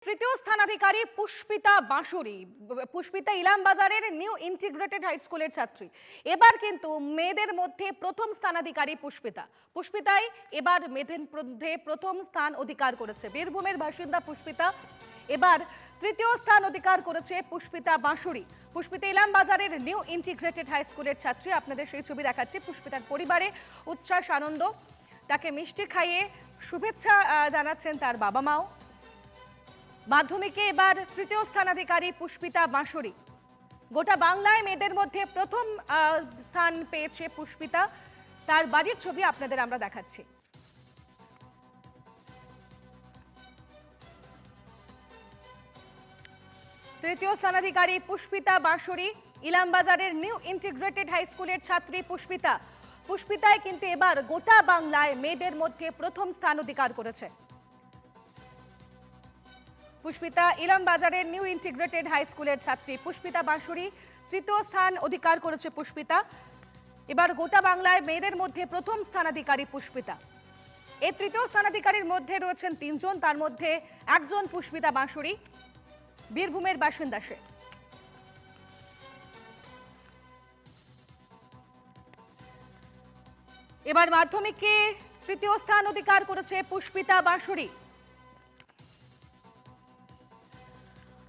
তৃতীয় স্থানাধিকারী পুষ্পিতা বাঁশুরি। পুষ্পিতা ইলামবাজারের নিউ ইন্টিগ্রেটেড হাই স্কুলের ছাত্রী। এবার কিন্তু মেয়েদের মধ্যে প্রথম স্থানাধিকারী পুষ্পিতা। পুষ্পিতাই এবার মেয়েদের মধ্যে প্রথম স্থান অধিকার করেছে। বীরভূমের বাসিন্দা পুষ্পিতা এবার তৃতীয় স্থান অধিকার করেছে পুষ্পিতা বাঁশুরি। পুষ্পিতা ইলামবাজারের নিউ ইন্টিগ্রেটেড হাই স্কুলের ছাত্রী। আপনাদের সেই ছবি দেখাচ্ছি। পুষ্পিতার পরিবারে উচ্ছ্বাস আনন্দ, তাকে মিষ্টি খাইয়ে শুভেচ্ছা জানাচ্ছেন তার বাবা মাও। মাধ্যমিকে এবার তৃতীয় স্থানাধিকারী পুষ্পিতা বাঁশুরি। গোটা বাংলায় মেয়েদের মধ্যে প্রথম স্থান পেয়েছে পুষ্পিতা। তার বাড়ির ছবি আপনাদের আমরা দেখাচ্ছি। তৃতীয় স্থানাধিকারী পুষ্পিতা বাঁশুরি, ইলামবাজারের নিউ ইন্টিগ্রেটেড হাই স্কুলের ছাত্রী পুষ্পিতা। পুষ্পিতায় কিন্তু এবার গোটা বাংলায় মেয়েদের মধ্যে প্রথম স্থান অধিকার করেছে। পুষ্পিতা ইলামবাজারের নিউ ইন্টিগ্রেটেড হাই স্কুলের ছাত্রী পুষ্পিতা বাঁশুরি তৃতীয় স্থান অধিকার করেছে পুষ্পিতা। এবার গোটা বাংলায় মেয়েদের মধ্যে প্রথম স্থানাধিকারী পুষ্পিতা। এই তৃতীয় স্থানাধিকারীর মধ্যে রয়েছেন তিনজন, তার মধ্যে একজন পুষ্পিতা বাঁশুরি, বীরভূমের বাসিন্দা সে। এবার মাধ্যমিকে তৃতীয় স্থান অধিকার করেছে পুষ্পিতা বাঁশুরি।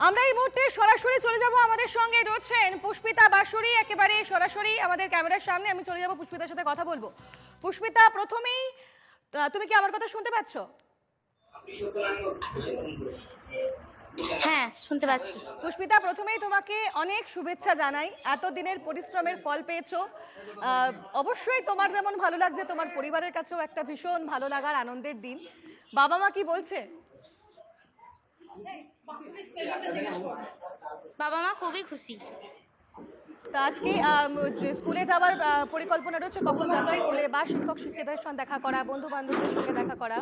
আমরা এই মুহূর্তে সরাসরি চলে যাব, আমাদের সঙ্গে রয়েছেন পুষ্পিতা বাঁশুরি একেবারে সরাসরি আমাদের ক্যামেরার সামনে। আমি চলে যাব পুষ্পিতার সাথে কথা বলবো। পুষ্পিতা, প্রথমেই তুমি কি আমার কথা শুনতে পাচ্ছ? হ্যাঁ, শুনতে পাচ্ছি। পুষ্পিতা, প্রথমেই তোমাকে অনেক শুভেচ্ছা জানাই। এতদিনের পরিশ্রমের ফল পেয়েছো। অবশ্যই তোমার যেমন ভালো লাগছে, তোমার পরিবারের কাছেও একটা ভীষণ ভালো লাগার আনন্দের দিন। বাবা মা কি বলছে? বাবা মা খুবই খুশি। তা আজকে স্কুলে যাওয়ার পরিকল্পনা রয়েছে, কখন যাচ্ছে স্কুলে, বা শিক্ষক শিক্ষিকাদের সঙ্গে দেখা করা, বন্ধু বান্ধবদের সঙ্গে দেখা করা?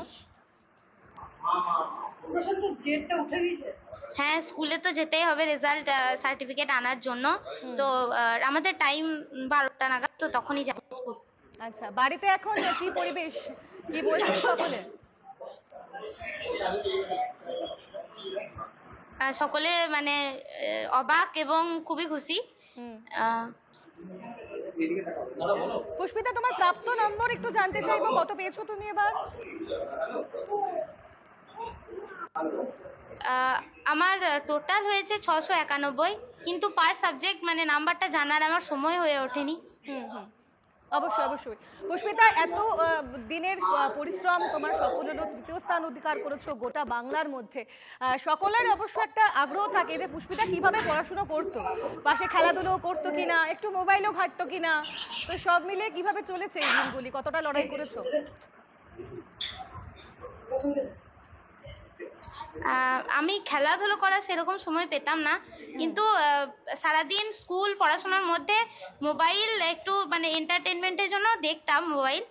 হ্যাঁ, স্কুলে তো যেতেই হবে রেজাল্ট সার্টিফিকেট আনার জন্য। তো আমাদের টাইম 12টা নাগাদ, তো তখনই যাব স্কুল। আচ্ছা, বাড়িতে এখন কি পরিবেশ, কি বলছেন সকলে? সকলে মানে অবাক এবং খুবই খুশি। পুষ্পিতা, তোমার প্রাপ্ত নম্বর একটু জানতে চাইবো, কত পেয়েছো তুমি এবার? আমার টোটাল হয়েছে 691, কিন্তু পার সাবজেক্ট মানে নাম্বারটা জানার আমার সময় হয়ে ওঠেনি। অবশ্যই অবশ্যই। পুষ্পিতা, এত দিনের পরিশ্রম তোমার সফল হলো, তৃতীয় স্থান অধিকার করেছো গোটা বাংলার মধ্যে। সকলের অবশ্য একটা আগ্রহ থাকে যে পুষ্পিতা কিভাবে পড়াশোনা করতো, পাশে খেলাধুলো করতো কিনা, একটু মোবাইলও ঘাঁটতো কিনা। তো সব মিলে কিভাবে চলেছে এই দিনগুলি, কতটা লড়াই করেছো? আমি খেলাধুলো করার সেরকম সময় পেতাম না, কিন্তু সারাদিন স্কুল পড়াশোনার মধ্যে মোবাইল একটু মানে এন্টারটেনমেন্টের জন্য দেখতাম মোবাইল।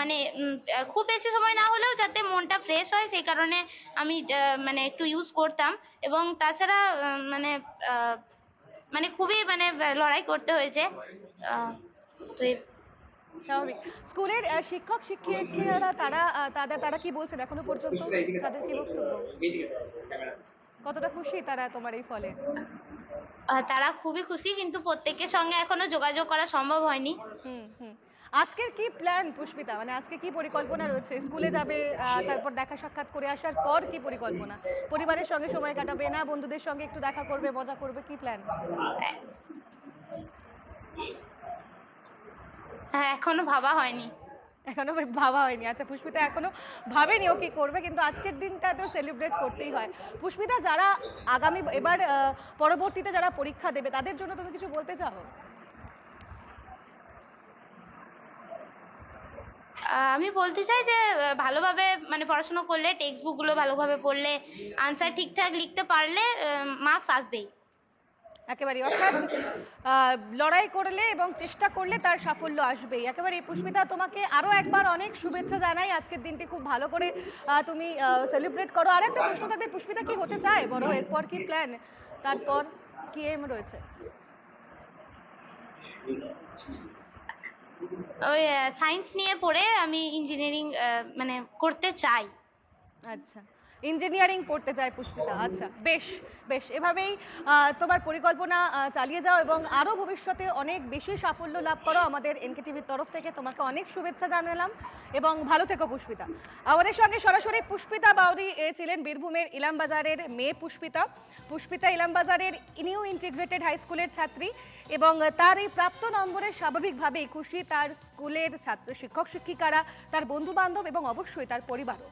মানে খুব বেশি সময় না হলেও যাতে মনটা ফ্রেশ হয় সেই কারণে আমি মানে একটু ইউজ করতাম। এবং তাছাড়া মানে মানে খুবই মানে লড়াই করতে হয়েছে। তো স্বাভাবিক। স্কুলের শিক্ষক শিক্ষিকারা তারা কি বলছেন এখনো পর্যন্ত, তাদের কি বক্তব্য? কতটা খুশি তারা তোমার এই ফলে? তারা খুবই খুশি, কিন্তু প্রত্যেকের সঙ্গে এখনো যোগাযোগ করা সম্ভব হয়নি। আজকের কি প্ল্যান পুষ্পিতা, মানে আজকে কি পরিকল্পনা রয়েছে? স্কুলে যাবে, তারপর দেখা সাক্ষাৎ করে আসার পর কি পরিকল্পনা? পরিবারের সঙ্গে সময় কাটাবে, না বন্ধুদের সঙ্গে একটু দেখা করবে, মজা করবে, কি প্ল্যান? হ্যাঁ, এখনো ভাবা হয়নি। এখনো ভাবা হয়নি। আচ্ছা পুষ্পিতা এখনো ভাবেনি ও কি করবে, কিন্তু আজকের দিনটা তো সেলিব্রেট করতেই হয়। পুষ্পিতা, যারা আগামী এবার পরবর্তীতে যারা পরীক্ষা দেবে তাদের জন্য তুমি কিছু বলতে চাও? আমি বলতে চাই যে ভালোভাবে মানে পড়াশোনা করলে, টেক্সট বুকগুলো ভালোভাবে পড়লে, আনসার ঠিকঠাক লিখতে পারলে মার্কস আসবেই। একেবারে, অর্থাৎ লড়াই করলে এবং চেষ্টা করলে তার সাফল্য আসবেই। একেবারে পুষ্পিতা, তোমাকে আরো একবার অনেক শুভেচ্ছা জানাই। আজকের দিনটি খুব ভালো করে তুমি সেলিব্রেট করো। আর একটা প্রশ্ন থাকবে, পুষ্পিতা কি হতে চায় বড়, এরপর কি প্ল্যান, তারপর কি এম রয়েছে? ওই সায়েন্স নিয়ে পড়ে আমি ইঞ্জিনিয়ারিং মানে করতে চাই। আচ্ছা, ইঞ্জিনিয়ারিং পড়তে চায় পুষ্পিতা। আচ্ছা, বেশ বেশ, এভাবেই তোমার পরিকল্পনা চালিয়ে যাও এবং আরও ভবিষ্যতে অনেক বেশি সাফল্য লাভ করো। আমাদের এনকেটিভির তরফ থেকে তোমাকে অনেক শুভেচ্ছা জানালাম এবং ভালো থেকো পুষ্পিতা। আমাদের সঙ্গে সরাসরি পুষ্পিতা বাউরি ছিলেন বীরভূমের ইলামবাজারের মেয়ে পুষ্পিতা। পুষ্পিতা ইলামবাজারের নিউ ইন্টিগ্রেটেড হাই স্কুলের ছাত্রী এবং তার এই প্রাপ্ত নম্বরে স্বাভাবিকভাবেই খুশি তার স্কুলের ছাত্র শিক্ষক শিক্ষিকারা, তার বন্ধু বান্ধব এবং অবশ্যই তার পরিবারও।